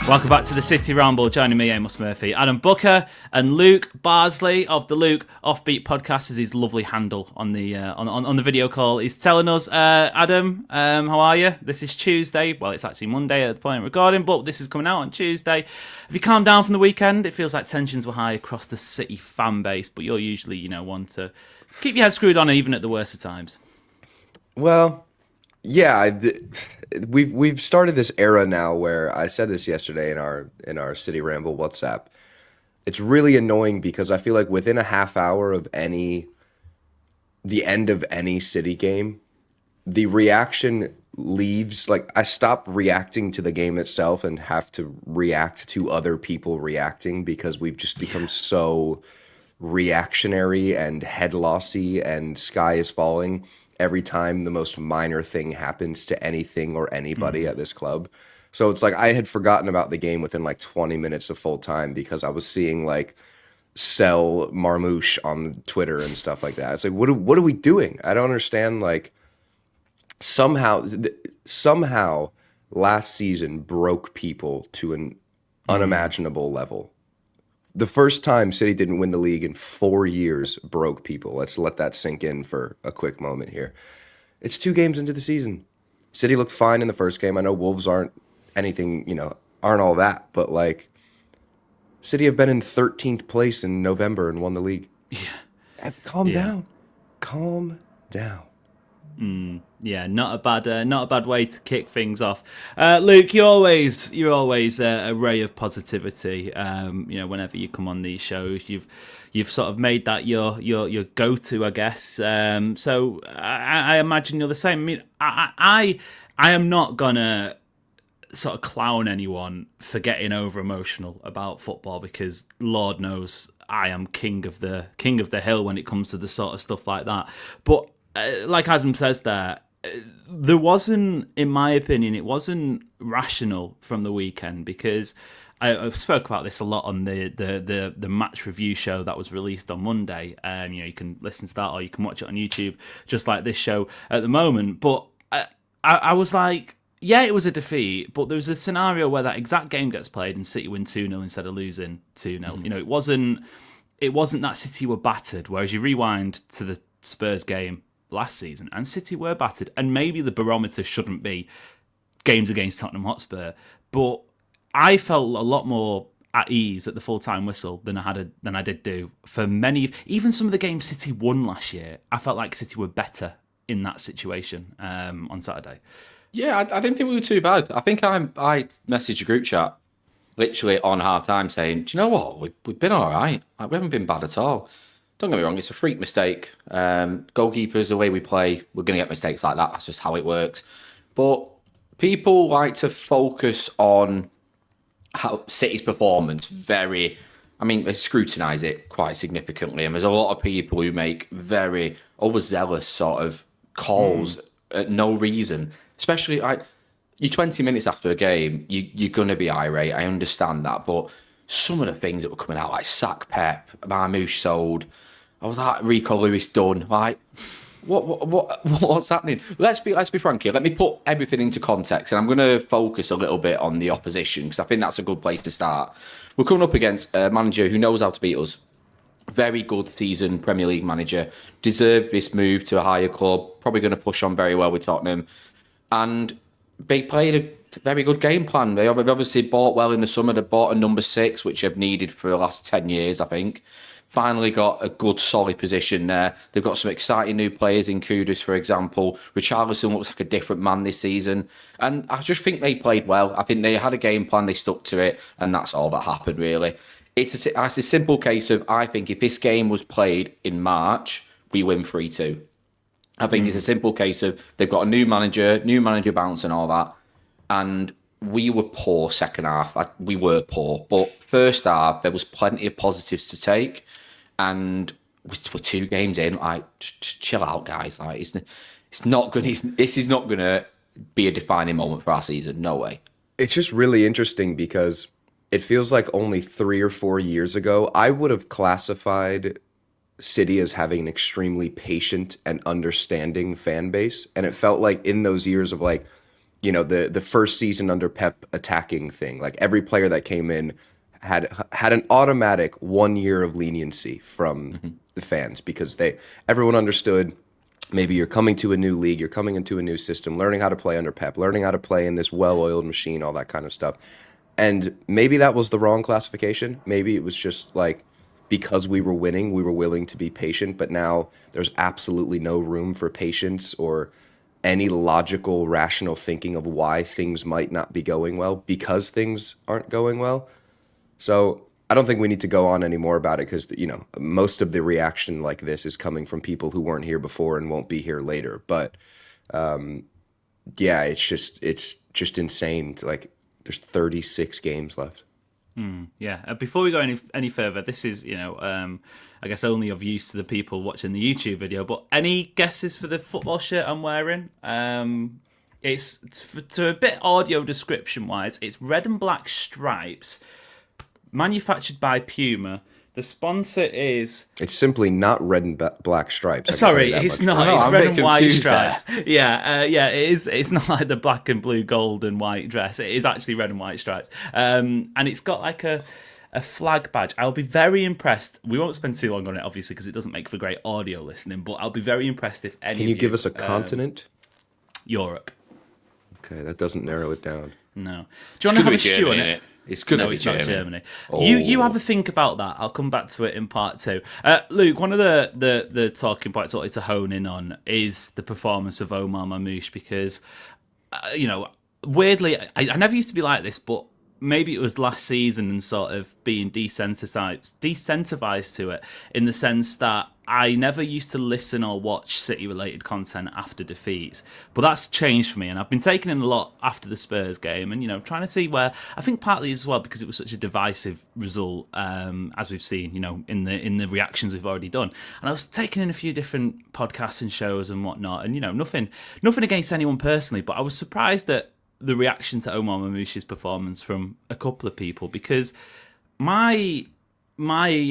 Welcome back to the City Ramble. Joining me, Amos Murphy, Adam Booker, and Luke Barsley of the Luke Offbeat Podcast is his lovely handle on the on the video call. He's telling us, Adam, how are you? This is Tuesday. Well, it's actually Monday at the point of recording, but this is coming out on Tuesday. Have you calmed down from the weekend? It feels like tensions were high across the City fan base, but you're usually, one to keep your head screwed on even at the worst of times. Well, yeah, we've started this era now where I said this yesterday in our City Ramble WhatsApp. It's really annoying because I feel like within a half hour of the end of any City game, the reaction leaves. Like, I stop reacting to the game itself and have to react to other people reacting because we've just become so reactionary and head lossy and sky is falling every time the most minor thing happens to anything or anybody at this club. So it's like I had forgotten about the game within like 20 minutes of full time because I was seeing like sell Marmoush on Twitter and stuff like that. It's like, what are we doing? I don't understand. Like, somehow last season broke people to an unimaginable level. The first time City didn't win the league in 4 years broke people. Let's let that sink in for a quick moment here. It's 2 games into the season. City looked fine in the first game. I know Wolves aren't anything, aren't all that, but like, City have been in 13th place in November and won the league. Yeah. Calm down. Calm down. Yeah, not a bad way to kick things off. Luke, you're always a ray of positivity. Whenever you come on these shows, you've sort of made that your go-to, I guess. So I imagine you're the same. I mean, I am not gonna sort of clown anyone for getting over emotional about football because Lord knows I am king of the hill when it comes to the sort of stuff like that. But like Adam says there wasn't, in my opinion, it wasn't rational from the weekend because I've spoke about this a lot on the match review show that was released on Monday. You can listen to that or you can watch it on YouTube, just like this show at the moment. But I was like, yeah, it was a defeat, but there was a scenario where that exact game gets played and City win 2-0 instead of losing 2-0. It wasn't that City were battered, whereas you rewind to the Spurs game last season and City were battered, and maybe the barometer shouldn't be games against Tottenham Hotspur, but I felt a lot more at ease at the full-time whistle than I did do for many, even some of the games City won last year. I felt like City were better in that situation on Saturday. Yeah, I didn't think we were too bad. I think I messaged a group chat literally on half-time saying, do you know what, we've been all right. Like, we haven't been bad at all. Don't get me wrong, it's a freak mistake. Goalkeepers, the way we play, we're going to get mistakes like that. That's just how it works. But people like to focus on how City's performance they scrutinise it quite significantly. And there's a lot of people who make very overzealous sort of calls at no reason. Especially, you're 20 minutes after a game, you're going to be irate. I understand that. But some of the things that were coming out, like sack Pep, Marmoush sold, I was like, Rico Lewis done. Like, what's happening? Let's be frank here. Let me put everything into context, and I'm going to focus a little bit on the opposition because I think that's a good place to start. We're coming up against a manager who knows how to beat us. Very good seasoned Premier League manager. Deserved this move to a higher club. Probably going to push on very well with Tottenham. And they played a very good game plan. They've obviously bought well in the summer. They bought a number 6, which they've needed for the last 10 years, I think. Finally got a good, solid position there. They've got some exciting new players in Kudus, for example. Richarlison looks like a different man this season. And I just think they played well. I think they had a game plan, they stuck to it, and that's all that happened, really. It's a simple case of, I think, if this game was played in March, we win 3-2. I think it's a simple case of they've got a new manager bounce and all that. And we were poor second half. We were poor. But first half, there was plenty of positives to take. And we're 2 games in. Like, just chill out, guys. Like, this is not going to be a defining moment for our season. No way. It's just really interesting because it feels like only 3 or 4 years ago, I would have classified City as having an extremely patient and understanding fan base. And it felt like in those years of like the first season under Pep attacking thing. Like every player that came in had an automatic 1 year of leniency from the fans because everyone understood. Maybe you're coming to a new league, you're coming into a new system, learning how to play under Pep, learning how to play in this well-oiled machine, all that kind of stuff. And maybe that was the wrong classification. Maybe it was just like because we were winning, we were willing to be patient. But now there's absolutely no room for patience or any logical, rational thinking of why things might not be going well because things aren't going well. So I don't think we need to go on any more about it because, most of the reaction like this is coming from people who weren't here before and won't be here later. But yeah, it's just insane. Like there's 36 games left. Yeah. Before we go any further, this is, I guess only of use to the people watching the YouTube video, but any guesses for the football shirt I'm wearing? It's to a bit audio description wise, it's red and black stripes, manufactured by Puma. The sponsor is... It's simply not red and black stripes. Sorry, it's not. No, it's I'm red a and bit white confused stripes. Yeah, it is. It's not like the black and blue, gold and white dress. It is actually red and white stripes. And it's got like a flag badge. I'll be very impressed. We won't spend too long on it, obviously, because it doesn't make for great audio listening, but I'll be very impressed if any Can you give us a continent? Europe. Okay, that doesn't narrow it down. No. Do you want to have a stew on it? It's good. No, it's not Germany. Oh. You have a think about that. I'll come back to it in part 2. Luke, one of the talking points I wanted to hone in on is the performance of Omar Marmoush because, weirdly, I never used to be like this, but maybe it was last season and sort of being desensitized to it in the sense that I never used to listen or watch City-related content after defeats. But that's changed for me, and I've been taking in a lot after the Spurs game and, trying to see where... I think partly as well because it was such a divisive result, as we've seen, in the reactions we've already done. And I was taking in a few different podcasts and shows and whatnot, and, nothing against anyone personally, but I was surprised at the reaction to Omar Marmoush's performance from a couple of people because my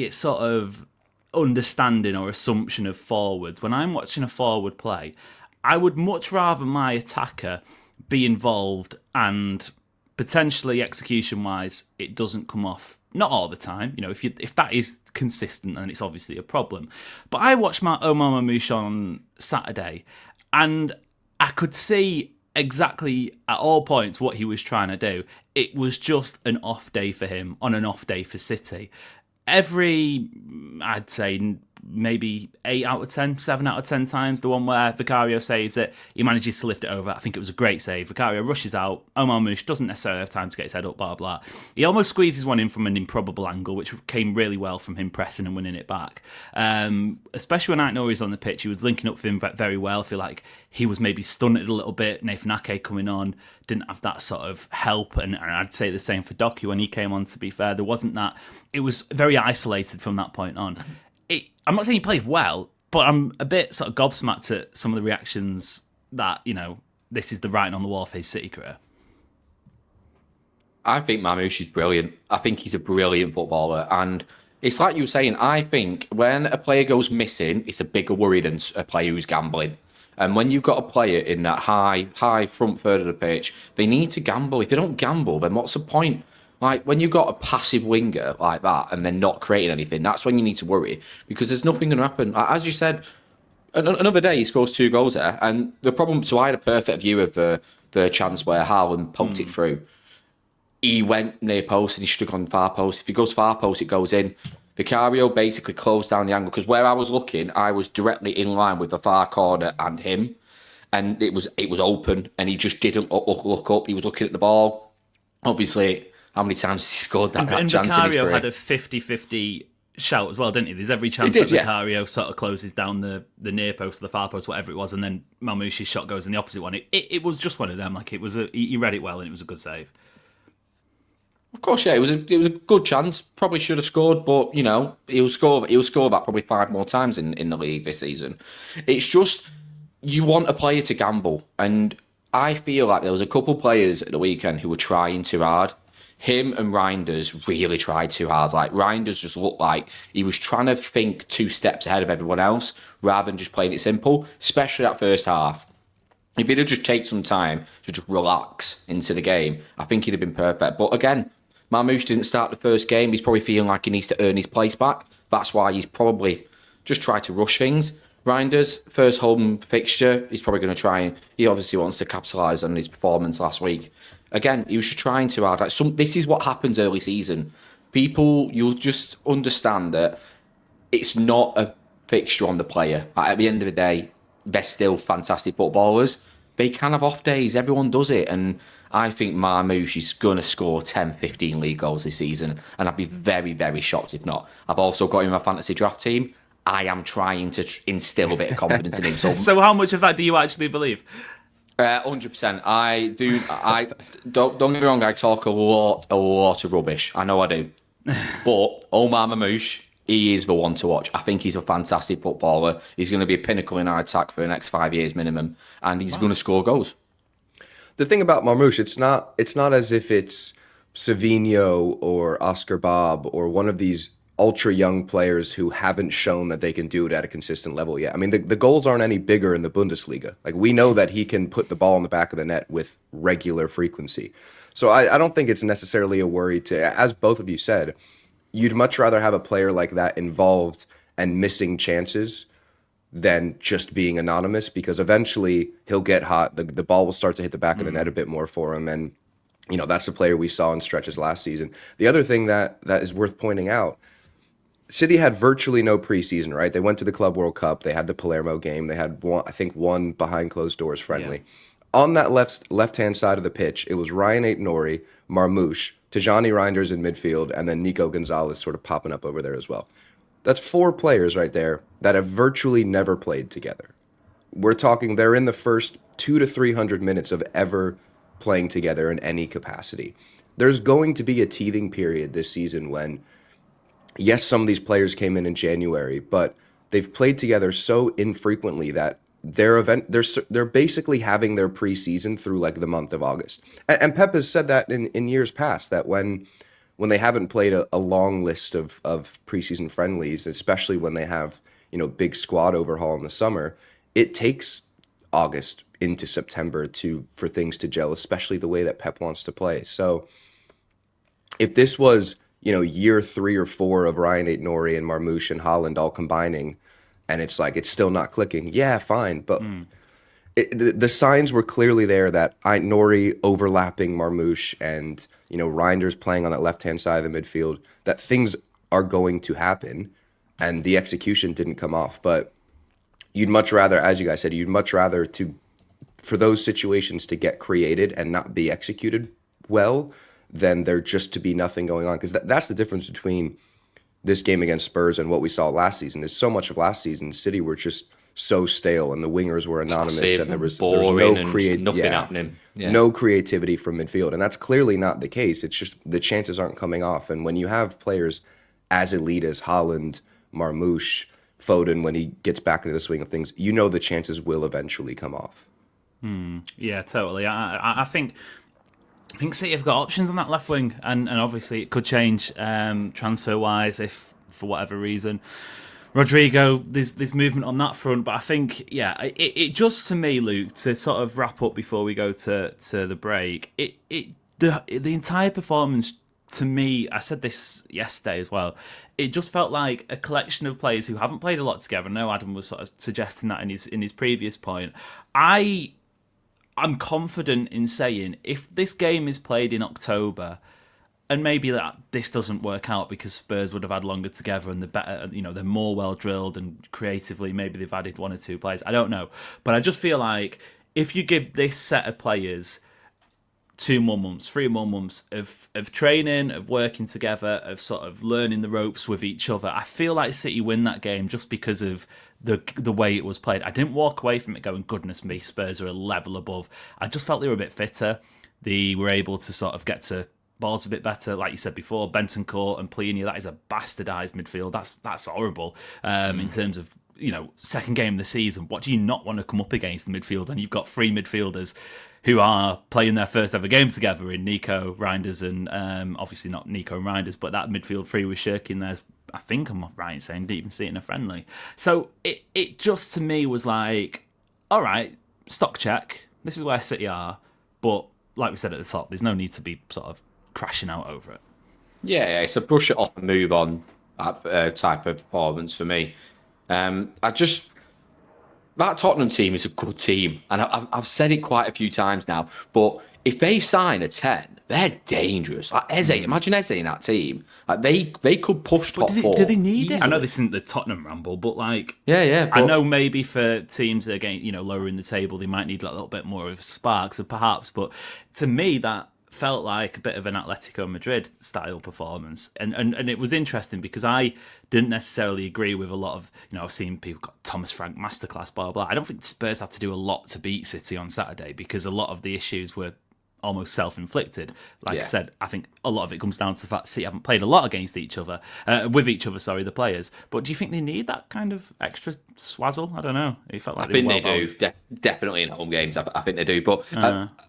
sort of understanding or assumption of forwards, when I'm watching a forward play, I would much rather my attacker be involved and potentially execution-wise it doesn't come off. Not all the time, if that is consistent, then it's obviously a problem. But I watched Omar Marmoush on Saturday and I could see exactly at all points what he was trying to do. It was just an off day for him on an off day for City. I'd say maybe 8 out of 10, 7 out of 10 times, the one where Vicario saves it, he manages to lift it over. I think it was a great save. Vicario rushes out. Omar Marmoush doesn't necessarily have time to get his head up, blah, blah. He almost squeezes one in from an improbable angle, which came really well from him pressing and winning it back. Especially when Ait Nouri's on the pitch, he was linking up with him very well. I feel like he was maybe stunted a little bit. Nathan Ake coming on didn't have that sort of help, and I'd say the same for Doku when he came on, to be fair. There wasn't that. It was very isolated from that point on. I'm not saying he played well, but I'm a bit sort of gobsmacked at some of the reactions that, this is the writing on the wall for his City career. I think Marmoush is brilliant. I think he's a brilliant footballer. And it's like you were saying, I think when a player goes missing, it's a bigger worry than a player who's gambling. And when you've got a player in that high front third of the pitch, they need to gamble. If they don't gamble, then what's the point? Like, when you've got a passive winger like that and they're not creating anything, that's when you need to worry because there's nothing going to happen. As you said, another day he scores 2 goals there. And the problem, so I had a perfect view of the chance where Haaland poked it through. He went near post and he should have gone far post. If he goes far post, it goes in. Vicario basically closed down the angle because where I was looking, I was directly in line with the far corner and him. And it was open and he just didn't look up. He was looking at the ball. Obviously... How many times has he scored that chance in his Vicario career? had a 50-50 shout as well, didn't he? There's every chance that Vicario sort of closes down the near post, the far post, whatever it was, and then Marmoush's shot goes in the opposite one. It was just one of them. Like, it was he read it well, and it was a good save. Of course, yeah, it was a good chance. Probably should have scored, but he'll score that probably 5 more times in the league this season. It's just you want a player to gamble, and I feel like there was a couple players at the weekend who were trying too hard. Him and Reinders really tried too hard. Like, Reinders just looked like he was trying to think 2 steps ahead of everyone else rather than just playing it simple, especially that first half. If he'd have just taken some time to just relax into the game, I think he'd have been perfect. But again, Marmoush didn't start the first game. He's probably feeling like he needs to earn his place back. That's why he's probably just tried to rush things. Reinders, first home fixture, he's probably going to try and he obviously wants to capitalise on his performance last week. Again, he was trying to add this is what happens early season. People, you'll just understand that it's not a fixture on the player. At the end of the day, they're still fantastic footballers. They can have off days. Everyone does it. And I think Marmoush is going to score 10, 15 league goals this season. And I'd be very, very shocked if not. I've also got him in my fantasy draft team. I am trying to instill a bit of confidence in him. So how much of that do you actually believe? 100%. I do. Don't get me wrong. I talk a lot of rubbish. I know I do. But Omar Marmoush, he is the one to watch. I think he's a fantastic footballer. He's going to be a pinnacle in our attack for the next 5 years minimum, and he's going to score goals. The thing about Marmoush, it's not as if it's Savinho or Oscar Bob or one of these ultra young players who haven't shown that they can do it at a consistent level yet. I mean, the goals aren't any bigger in the Bundesliga. Like, we know that he can put the ball in the back of the net with regular frequency. So I don't think it's necessarily a worry to, as both of you said, you'd much rather have a player like that involved and missing chances than just being anonymous, because eventually he'll get hot. The ball will start to hit the back of the net a bit more for him. And, you know, that's the player we saw in stretches last season. The other thing that is worth pointing out, City had virtually no preseason, right? They went to the Club World Cup. They had the Palermo game. They had one behind closed doors friendly. Yeah. On that left-hand side of the pitch, it was Ryan Aït-Nouri, Marmoush, Tijani Reinders in midfield, and then Nico Gonzalez sort of popping up over there as well. That's 4 players right there that have virtually never played together. We're talking they're in the first 200 to 300 minutes of ever playing together in any capacity. There's going to be a teething period this season when, yes, some of these players came in January, but they've played together so infrequently that they're basically having their preseason through like the month of August. And Pep has said that in years past, that when they haven't played a long list of preseason friendlies, especially when they have, you know, big squad overhaul in the summer, it takes August into September for things to gel, especially the way that Pep wants to play. So if this was, you know, year 3 or 4 of Ryan Aït-Nouri and Marmoush and Haaland all combining, and it's like it's still not clicking, yeah, fine. But the signs were clearly there that Aït-Nouri overlapping Marmoush and, you know, Reinders playing on that left-hand side of the midfield, that things are going to happen, and the execution didn't come off. But you'd much rather, as you guys said, for those situations to get created and not be executed well than there just to be nothing going on. Because that's the difference between this game against Spurs and what we saw last season. Is so much of last season, City were just so stale and the wingers were anonymous and there was no happening. Yeah. No creativity from midfield. And that's clearly not the case. It's just the chances aren't coming off. And when you have players as elite as Haaland, Marmoush, Foden, when he gets back into the swing of things, you know the chances will eventually come off. Yeah, totally. I think City have got options on that left wing, and obviously it could change transfer wise if for whatever reason Rodrigo there's movement on that front. But I think it just, to me, Luke, to sort of wrap up before we go to the break, the entire performance, to me, I said this yesterday as well, it just felt like a collection of players who haven't played a lot together. I know Adam was sort of suggesting that in his previous point. I'm confident in saying if this game is played in October, and maybe that this doesn't work out because Spurs would have had longer together and they're more well drilled and creatively maybe they've added 1 or 2 players. I don't know, but I just feel like if you give this set of players 2 more months, 3 more months of training, of working together, of sort of learning the ropes with each other, I feel like City win that game just because of the way it was played. I didn't walk away from it going, goodness me, Spurs are a level above. I just felt they were a bit fitter. They were able to sort of get to balls a bit better. Like you said before, Bentancur and Pliny, that is a bastardised midfield. That's horrible in terms of, you know, second game of the season. What do you not want to come up against the midfield? And you've got 3 midfielders who are playing their first ever game together in Nico, Reinders, and obviously not Nico and Reinders, but that midfield 3 with Cherki in there. I think I'm right in saying didn't even see it in a friendly. So it just, to me, was like, all right, stock check. This is where City are. But like we said at the top, there's no need to be sort of crashing out over it. Yeah, it's a brush it off and move on type of performance for me. That Tottenham team is a good team, and I've said it quite a few times now. But if they sign a 10, they're dangerous. Like Eze, imagine Eze in that team. Like they could push top four. Do they need it? I know easily. this isn't the Tottenham ramble, but like, Yeah. I But know maybe for teams that are getting, lower in the table, they might need like a little bit more of a spark, so perhaps. But to me, that felt like a bit of an Atletico Madrid style performance, and it was interesting because I didn't necessarily agree with a lot of, I've seen people got Thomas Frank masterclass, blah blah. I don't think Spurs had to do a lot to beat City on Saturday because a lot of the issues were almost self-inflicted. Like I said, I think a lot of it comes down to the fact City haven't played a lot against each other, the players. But do you think they need that kind of extra swazzle? I don't know. It felt like I think were they well do. balanced. Definitely in home games. I think they do. But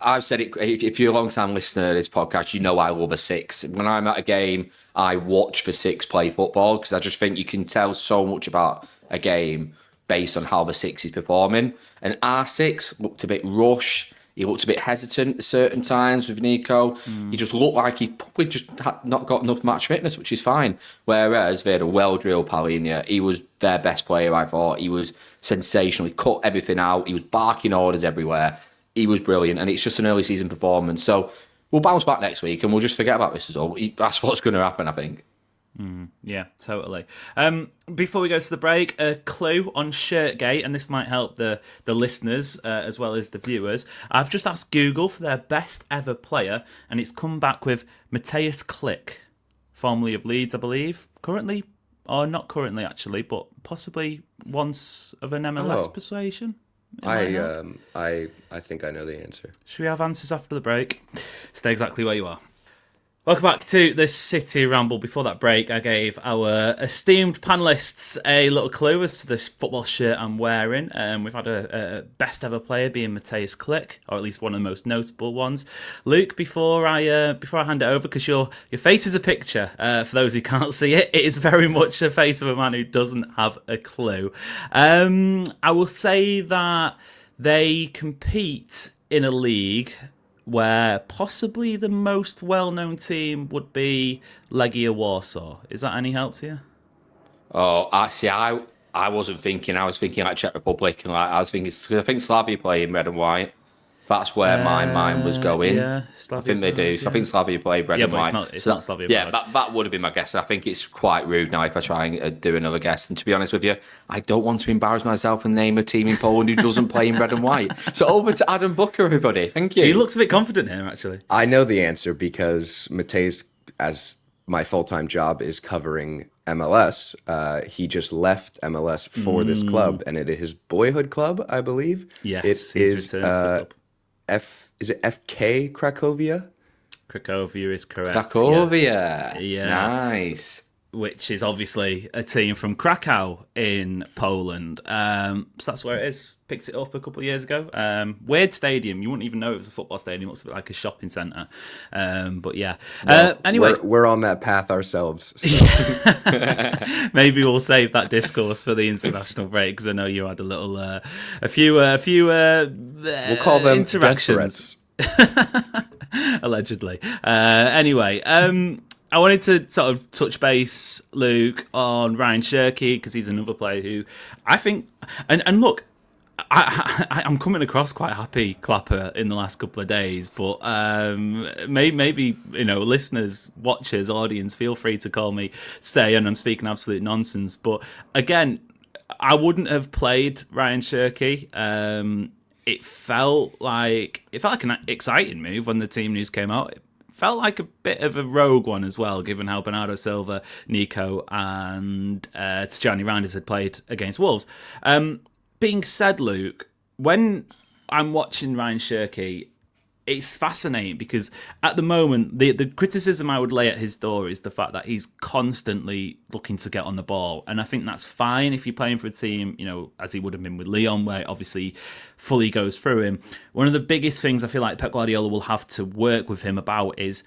I've said it. If you're a long-time listener to this podcast, you know I love a six. When I'm at a game, I watch for six play football because I just think you can tell so much about a game based on how the six is performing. And R6 looked a bit rush. He looked a bit hesitant at certain times with Nico. He just looked like he probably just had not got enough match fitness, which is fine. Whereas they had a well-drilled Palhinha. He was their best player, I thought. He was sensational. He cut everything out. He was barking orders everywhere. He was brilliant. And it's just an early season performance. So we'll bounce back next week and we'll just forget about this as well. That's what's going to happen, I think. Yeah, totally. Before we go to the break, a clue on Shirtgate, and this might help the listeners as well as the viewers. I've just asked Google for their best ever player, and it's come back with Matthias Klick, formerly of Leeds, I believe. Currently, or not currently actually, but possibly once of an MLS persuasion. I think I know the answer. Should we have answers after the break? Stay exactly where you are. Welcome back to the City Ramble. Before that break, I gave our esteemed panellists a little clue as to the football shirt I'm wearing. We've had a best ever player being Matthias Klick, or at least one of the most notable ones. Luke, before I hand it over, because your face is a picture. For those who can't see it, it is very much a face of a man who doesn't have a clue. I will say that they compete in a league where possibly the most well-known team would be Legia Warsaw. Is that any help to you? Oh, I wasn't thinking. I was thinking like Czech Republic, and I think Slavia play in red and white. That's where my mind was going. Yeah, I think they do. Yeah. I think Slavia play red and white. It's not Slavia. Yeah, that would have been my guess. I think it's quite rude now if I try and do another guess. And to be honest with you, I don't want to embarrass myself and name a team in Poland who doesn't play in red and white. So over to Adam Booker, everybody. Thank you. He looks a bit confident here, actually. I know the answer because Mateus, as my full-time job is covering MLS, he just left MLS for this club, and it is his boyhood club, I believe. Yes, it he's is returned to the club. Is it FK Cracovia? Cracovia is correct. Cracovia. Yeah. Nice. Which is obviously a team from Krakow in Poland. So that's where it is. Picked it up a couple of years ago. Weird stadium. You wouldn't even know it was a football stadium. It looks a bit like a shopping centre. But yeah. Well, anyway. We're on that path ourselves. So. Maybe we'll save that discourse for the international break because I know you had a little, a few We'll call them interactions. Allegedly. Anyway, I wanted to sort of touch base, Luke, on Ryan Cherki because he's another player who I think, and look, I'm coming across quite happy, Clapper, in the last couple of days, but maybe listeners, watchers, audience, feel free to call me, say, and I'm speaking absolute nonsense. But again, I wouldn't have played Ryan Cherki. It felt like an exciting move when the team news came out. It felt like a bit of a rogue one as well, given how Bernardo Silva, Nico, and Tijani Reinders had played against Wolves. Being said, Luke, when I'm watching Ryan Cherki, it's fascinating because at the moment, the criticism I would lay at his door is the fact that he's constantly looking to get on the ball. And I think that's fine if you're playing for a team, as he would have been with Lyon, where it obviously fully goes through him. One of the biggest things I feel like Pep Guardiola will have to work with him about is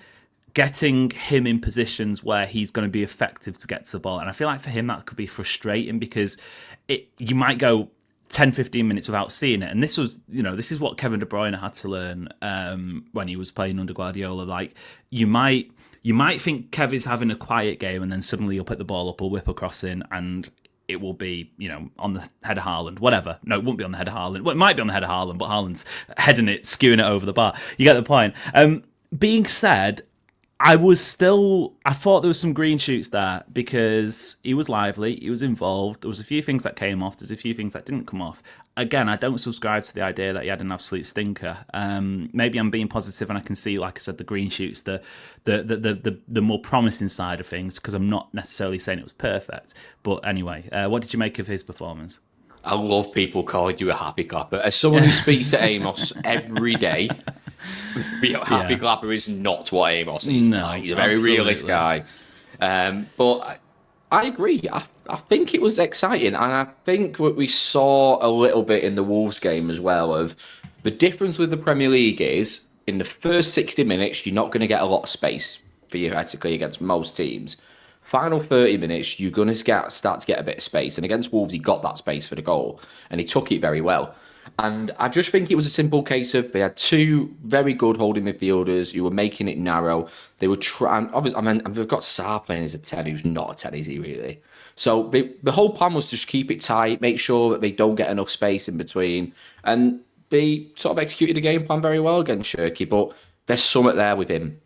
getting him in positions where he's going to be effective to get to the ball. And I feel like for him, that could be frustrating because you might go 10, 15 minutes without seeing it. And this was, this is what Kevin De Bruyne had to learn when he was playing under Guardiola. Like, you might think Kev is having a quiet game, and then suddenly he'll pick the ball up or whip across in, and it will be, on the head of Haaland, whatever. No, it won't be on the head of Haaland. Well, it might be on the head of Haaland, but Haaland's heading it, skewing it over the bar. You get the point. Being said, I thought there was some green shoots there because he was lively, he was involved. There was a few things that came off, there's a few things that didn't come off. Again, I don't subscribe to the idea that he had an absolute stinker. Maybe I'm being positive and I can see, like I said, the green shoots, the more promising side of things, because I'm not necessarily saying it was perfect. But anyway, what did you make of his performance? I love people calling you a happy clapper. As someone who speaks to Amos every day, happy clapper is not what Amos is. No, he's a very realist guy. But I agree. I think it was exciting. And I think what we saw a little bit in the Wolves game as well, of the difference with the Premier League is in the first 60 minutes, you're not going to get a lot of space theoretically against most teams. Final 30 minutes, you're going to start to get a bit of space. And against Wolves, he got that space for the goal. And he took it very well. And I just think it was a simple case of they had two very good holding midfielders who were making it narrow. They were trying... Obviously, they've got Sarr playing as a 10 who's not a 10, is he really? So the whole plan was to just keep it tight, make sure that they don't get enough space in between. And they sort of executed the game plan very well against Cherki. But there's something there with him.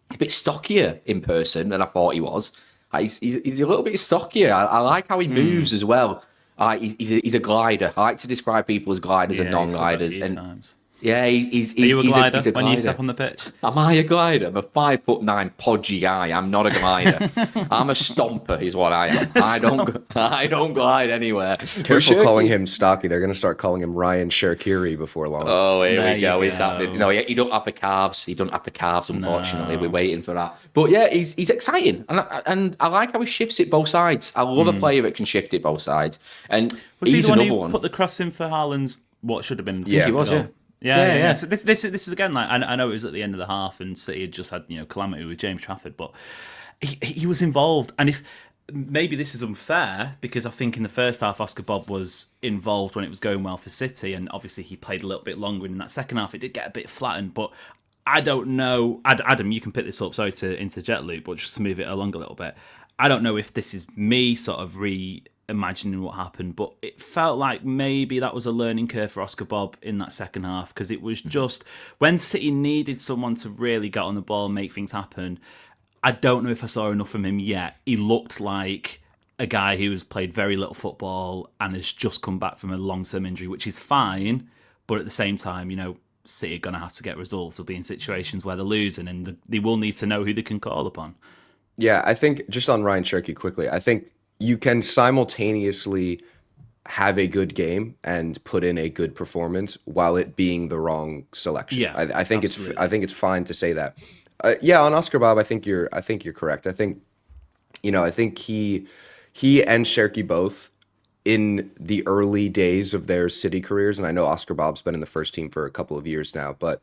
He's a bit stockier in person than I thought he was. He's a little bit stockier. I like how he moves as well. He's a glider. I like to describe people as gliders and non-gliders. Times. Yeah, he's Are you a glider he's a when you step on the pitch? Am I a glider? I'm a 5'9" podgy guy. I'm not a glider. I'm a stomper, is what I am. I don't glide anywhere. Careful calling him stocky. They're going to start calling him Ryan Shirtgate before long. Oh, here we go. It's happening. He don't have the calves. He don't have the calves. Unfortunately, we're waiting for that. But yeah, he's exciting, and I like how he shifts it both sides. I love a player that can shift it both sides. And was he he's the one another who one. put the cross in for Haaland's what should have been? Yeah, he was. goal? Yeah. Yeah. So this is again, like, I know it was at the end of the half and City had just had calamity with James Trafford, but he was involved. And if maybe this is unfair, because I think in the first half Oscar Bob was involved when it was going well for City, and obviously he played a little bit longer. And in that second half, it did get a bit flattened. But I don't know, Adam, you can pick this up. Sorry to interject, Luke, but just to move it along a little bit. I don't know if this is me sort of imagining what happened, but it felt like maybe that was a learning curve for Oscar Bob in that second half, because it was just when City needed someone to really get on the ball and make things happen. I don't know if I saw enough from him yet. He looked like a guy who has played very little football and has just come back from a long-term injury, which is fine, but at the same time, City are going to have to get results or be in situations where they're losing, and they will need to know who they can call upon. Yeah, I think just on Ryan Cherki quickly, I think you can simultaneously have a good game and put in a good performance while it being the wrong selection. Yeah, I think it's fine to say that. On Oscar Bob, I think you're correct. I think he and Cherki both in the early days of their City careers, and I know Oscar Bob's been in the first team for a couple of years now, but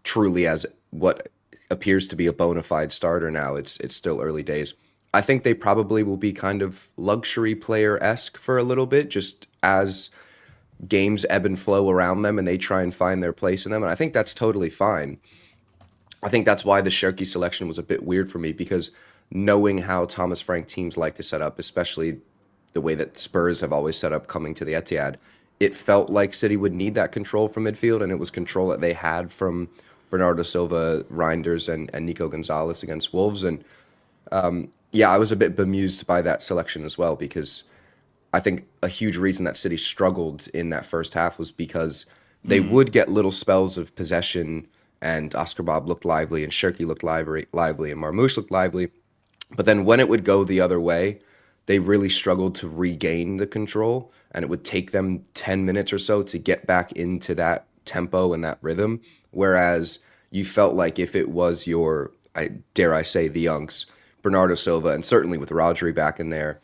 truly as what appears to be a bona fide starter now, it's still early days. I think they probably will be kind of luxury player-esque for a little bit, just as games ebb and flow around them and they try and find their place in them. And I think that's totally fine. I think that's why the Cherki selection was a bit weird for me, because knowing how Thomas Frank teams like to set up, especially the way that Spurs have always set up coming to the Etihad, it felt like City would need that control from midfield, and it was control that they had from Bernardo Silva, Reinders, and Nico Gonzalez against Wolves. And I was a bit bemused by that selection as well, because I think a huge reason that City struggled in that first half was because they would get little spells of possession, and Oscar Bob looked lively, and Cherki looked lively, and Marmoush looked lively. But then when it would go the other way, they really struggled to regain the control, and it would take them 10 minutes or so to get back into that tempo and that rhythm. Whereas you felt like if it was your, dare I say, the Youngs, Bernardo Silva, and certainly with Rodri back in there,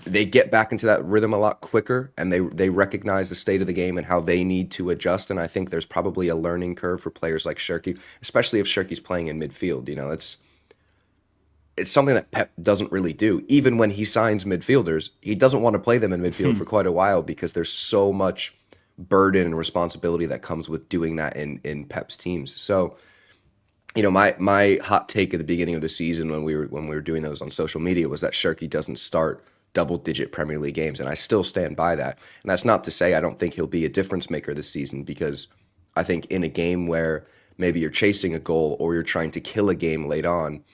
they get back into that rhythm a lot quicker, and they recognize the state of the game and how they need to adjust. And I think there's probably a learning curve for players like Cherki, especially if Cherki's playing in midfield. it's something that Pep doesn't really do. Even when he signs midfielders, he doesn't want to play them in midfield for quite a while because there's so much burden and responsibility that comes with doing that in Pep's teams. So, my hot take at the beginning of the season when we were doing those on social media was that Cherki doesn't start double-digit Premier League games, and I still stand by that. And that's not to say I don't think he'll be a difference maker this season, because I think in a game where maybe you're chasing a goal or you're trying to kill a game late on,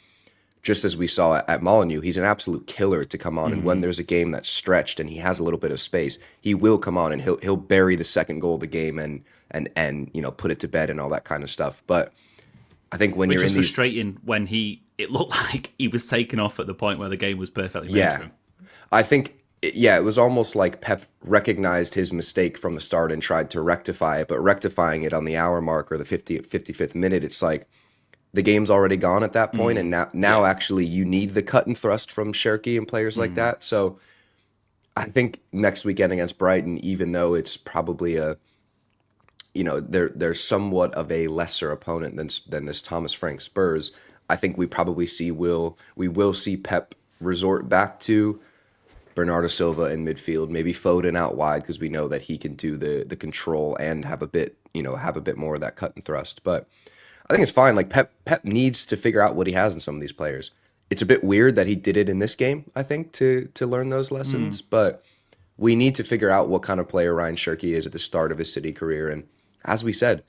just as we saw at Molyneux, he's an absolute killer to come on. And when there's a game that's stretched and he has a little bit of space, he will come on and he'll bury the second goal of the game and put it to bed and all that kind of stuff. But I think when you're in these, frustrating when it looked like he was taken off at the point where the game was perfectly made for him. I think it was almost like Pep recognized his mistake from the start and tried to rectify it, but rectifying it on the hour mark or the 55th minute, it's like, the game's already gone at that point, and now actually you need the cut and thrust from Cherki and players like that. So I think next weekend against Brighton, even though it's probably they're somewhat of a lesser opponent than this Thomas Frank Spurs, I think we probably will see Pep resort back to Bernardo Silva in midfield, maybe Foden out wide, because we know that he can do the control and have a bit more of that cut and thrust. But I think it's fine. Like Pep needs to figure out what he has in some of these players. It's a bit weird that he did it in this game, I think, to learn those lessons. But we need to figure out what kind of player Ryan Cherki is at the start of his City career. And as we said,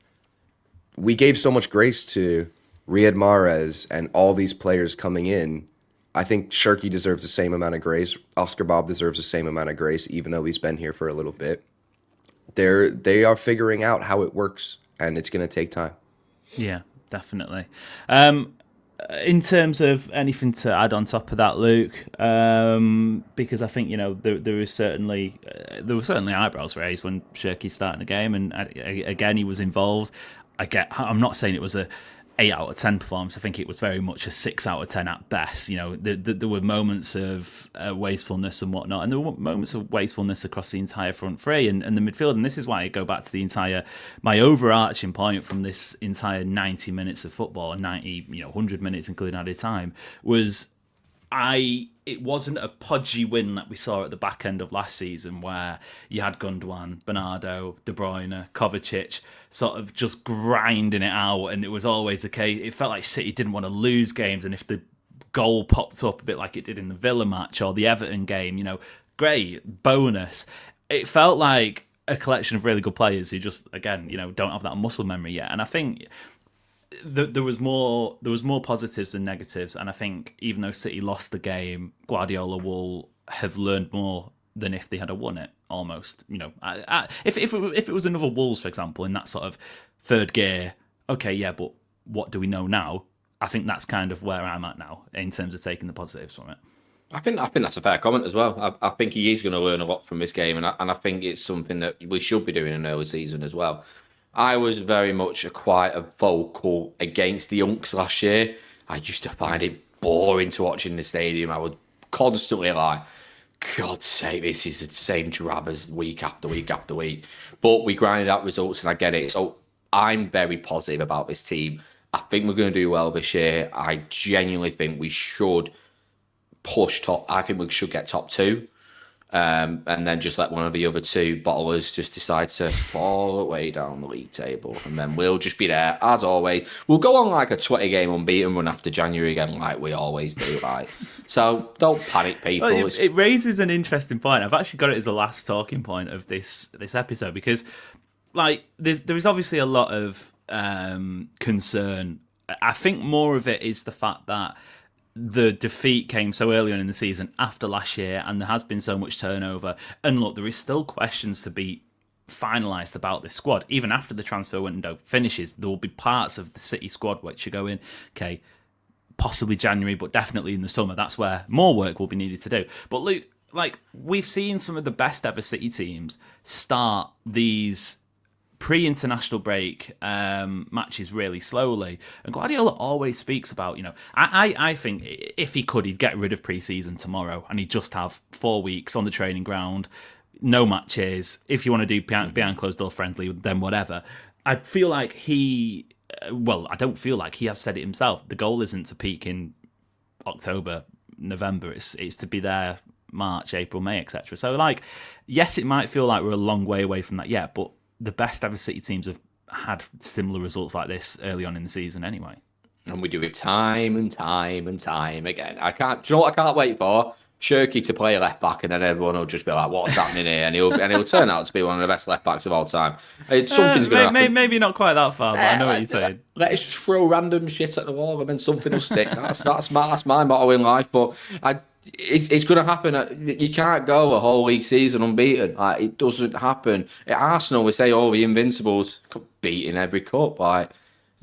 we gave so much grace to Riyad Mahrez and all these players coming in. I think Cherki deserves the same amount of grace. Oscar Bob deserves the same amount of grace, even though he's been here for a little bit. They are figuring out how it works, and it's going to take time. Yeah, definitely. In terms of anything to add on top of that, Luke, because I think there were certainly eyebrows raised when Cherki started the game, and again he was involved. I'm not saying it was a 8 out of 10 performance. I think it was very much a 6 out of 10 at best. There were moments of wastefulness and whatnot, and there were moments of wastefulness across the entire front three and the midfield. And this is why I go back to my overarching point from this entire 90 minutes of football, 100 minutes including added time, was it wasn't a podgy win that we saw at the back end of last season where you had Gundogan, Bernardo, De Bruyne, Kovacic sort of just grinding it out, and it was always okay. It felt like City didn't want to lose games, and if the goal popped up a bit like it did in the Villa match or the Everton game, great, bonus. It felt like a collection of really good players who just, again, don't have that muscle memory yet. And I think there was more positives than negatives, and I think even though City lost the game, Guardiola will have learned more than if they had won it. Almost, if it was another Wolves, for example, in that sort of third gear, okay, yeah, but what do we know now? I think that's kind of where I'm at now in terms of taking the positives from it. I think that's a fair comment as well. I think he is going to learn a lot from this game, and I think it's something that we should be doing in early season as well. I was very much quite a vocal against the Unks last year. I used to find it boring to watch in the stadium. I would constantly God's sake, this is the same drab as week after week after week. But we grinded out results, and I get it. So I'm very positive about this team. I think we're going to do well this year. I genuinely think we should push top. I think we should get top 2. And then just let one of the other 2 bottlers just decide to fall away down the league table. And then we'll just be there, as always. We'll go on like a 20-game unbeaten run after January again, like we always do. So don't panic, people. Well, it raises an interesting point. I've actually got it as the last talking point of this episode, because there is obviously a lot of concern. I think more of it is the fact that the defeat came so early on in the season after last year, and there has been so much turnover. And look, there is still questions to be finalised about this squad. Even after the transfer window finishes, there will be parts of the City squad which are going, okay, possibly January, but definitely in the summer. That's where more work will be needed to do. But Luke, we've seen some of the best ever City teams start these pre-international break matches really slowly, and Guardiola always speaks about, I think if he could, he'd get rid of pre-season tomorrow and he'd just have 4 weeks on the training ground, no matches. If you want to do behind closed door friendly, then whatever. I feel like I don't feel like he has said it himself. The goal isn't to peak in October, November. It's to be there March, April, May, etc. So like, yes, it might feel like we're a long way away from that yet, but the best ever City teams have had similar results like this early on in the season anyway. And we do it time and time and time again. Do you know what I can't wait for? Cherki to play a left back, and then everyone will just be like, "What's happening here?" And he'll turn out to be one of the best left backs of all time. Something's going to happen. Maybe not quite that far, but I know what you're saying. Let's just throw random shit at the wall, and then something will stick. That's my motto in life. But it's going to happen. You can't go a whole league season unbeaten. Like, it doesn't happen. At Arsenal, we say, "Oh, the Invincibles beating every cup." Like,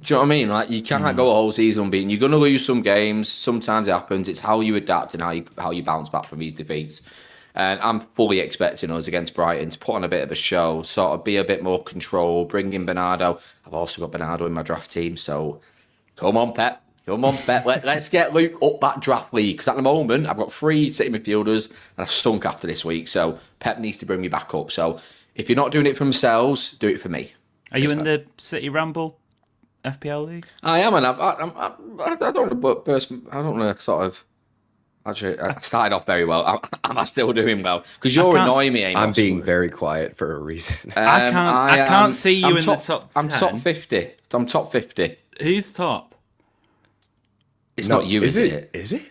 do you know what I mean? Like, you can't go a whole season unbeaten. You're going to lose some games. Sometimes it happens. It's how you adapt and how you bounce back from these defeats. And I'm fully expecting us against Brighton to put on a bit of a show, sort of be a bit more control, bring in Bernardo. I've also got Bernardo in my draft team, so come on, Pep. Come on, Pep. Let's get Luke up that draft league, because at the moment, I've got 3 City midfielders, and I've stunk after this week, so Pep needs to bring me back up. So if you're not doing it for themselves, do it for me. Are you in the City Ramble FPL league? I am, and I don't want to sort of. Actually, I started off very well. Am I still doing well? Because you're annoying me, Amos. I'm being very quiet for a reason. I can't see you in the top 10. I'm top 50. I'm top 50. Who's top? It's not you, is it? Is it?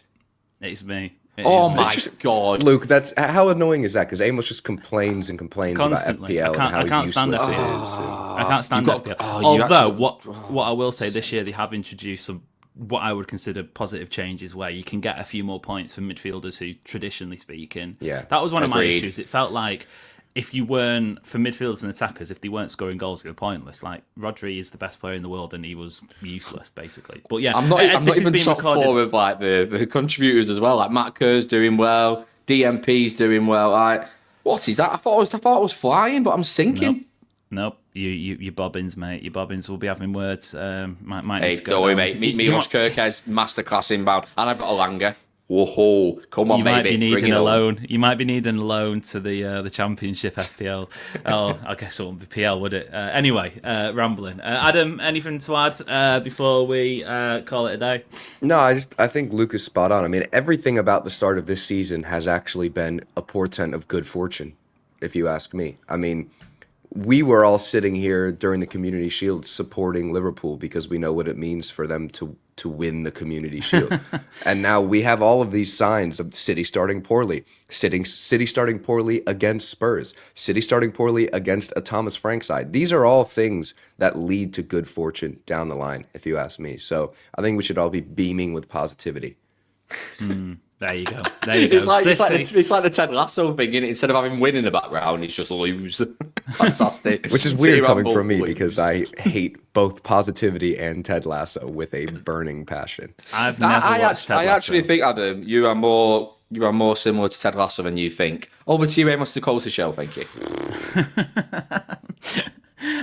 It's me. Oh my God, Luke! That's how annoying is that? Because Amos just complains and complains Constantly. about FPL and how useless it is. I can't stand FPL. Although, what I will say, this year they have introduced some what I would consider positive changes, where you can get a few more points from midfielders who, traditionally speaking, that was one of my issues. It felt like if you weren't, for midfielders and attackers, if they weren't scoring goals, they were pointless. Like, Rodri is the best player in the world, and he was useless, basically. But yeah, I'm not even top 4 of like the contributors as well. Like, Matt Kerr's doing well, DMP's doing well. Like, what is that? I thought it was flying, but I'm sinking. Nope. You bobbins, mate. Your bobbins will be having words. Might hey, need to go don't worry, mate. Milos Kirkes masterclass inbound, and I've got a Langer. Whoa, come on, you baby. Might be needing a loan. You might be needing a loan to the Championship FPL. Oh, I guess it wouldn't be PL, would it? Anyway, rambling. Adam, anything to add before we call it a day? No, I think Luke is spot on. I mean, everything about the start of this season has actually been a portent of good fortune, if you ask me. I mean, we were all sitting here during the Community Shield supporting Liverpool because we know what it means for them to win the Community Shield. And now we have all of these signs of City starting poorly, City starting poorly against Spurs, City starting poorly against a Thomas Frank side. These are all things that lead to good fortune down the line, if you ask me. So I think we should all be beaming with positivity. There you go. It's like the Ted Lasso thing, innit? Instead of having win in the background, it's just lose. Fantastic. Which is weird coming from me because I hate both positivity and Ted Lasso with a burning passion. I actually think, Adam, you are more similar to Ted Lasso than you think. Over to you, Amos, to close the show. Thank you.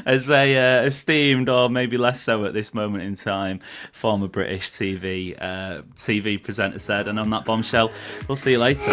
As a esteemed, or maybe less so at this moment in time, former British TV presenter said, and on that bombshell, we'll see you later.